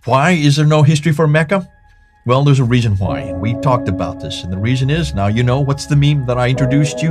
Why is there no history for Mecca? Well, there's a reason why, and we talked about this, and the reason is, now you know, what's the meme that I introduced you?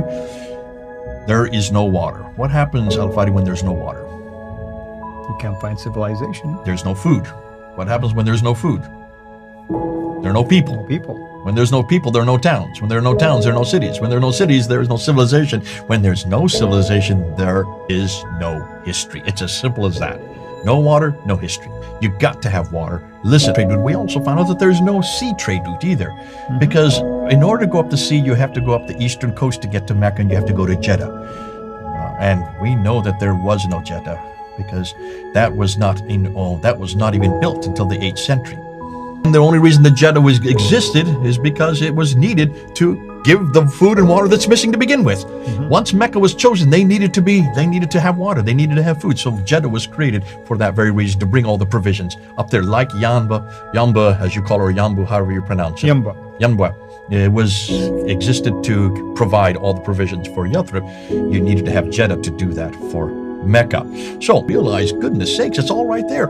There is no water. What happens, Al-Fadi, when there's no water? You can't find civilization. There's no food. What happens when there's no food? There are no people. No people. When there's no people, there are no towns. When there are no towns, there are no cities. When there are no cities, there is no civilization. When there's no civilization, there is no history. It's as simple as that. No water, no history. You've got to have water. Listen, trade route. We also found out that there's no sea trade route either. Because in order to go up the sea, you have to go up the eastern coast to get to Mecca, and you have to go to Jeddah. And we know that there was no Jeddah, because that was not even built until the 8th century. And the only reason the Jeddah existed is because it was needed to give the food and water that's missing to begin with. Once Mecca was chosen, they needed to have water, they needed to have food. So Jeddah was created for that very reason, to bring all the provisions up there, like Yamba, as you call her, Yambu, however you pronounce it. Yamba. It existed to provide all the provisions for Yathrib. You needed to have Jeddah to do that for Mecca. So realize, goodness sakes, it's all right there.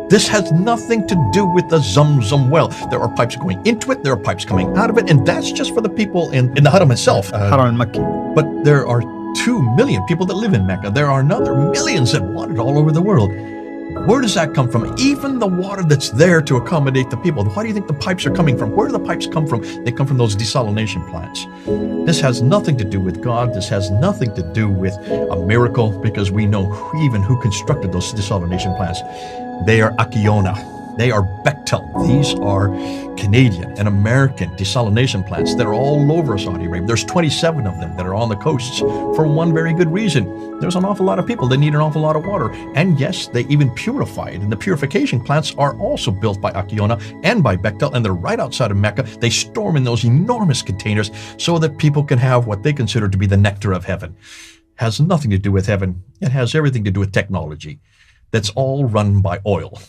This has nothing to do with the Zamzam well. There are pipes going into it, there are pipes coming out of it, and that's just for the people in the Haram itself. Haram Makki. But there are 2 million people that live in Mecca. There are another millions that want it all over the world. Where does that come from? Even the water that's there to accommodate the people. Why do you think the pipes are coming from? Where do the pipes come from? They come from those desalination plants. This has nothing to do with God. This has nothing to do with a miracle, because we know even who constructed those desalination plants. They are Akiona. They are Bechtel. These are Canadian and American desalination plants that are all over Saudi Arabia. There's 27 of them that are on the coasts for one very good reason. There's an awful lot of people that need an awful lot of water. And yes, they even purify it. And the purification plants are also built by Akiona and by Bechtel, and they're right outside of Mecca. They store them in those enormous containers so that people can have what they consider to be the nectar of heaven. Has nothing to do with heaven. It has everything to do with technology. That's all run by oil.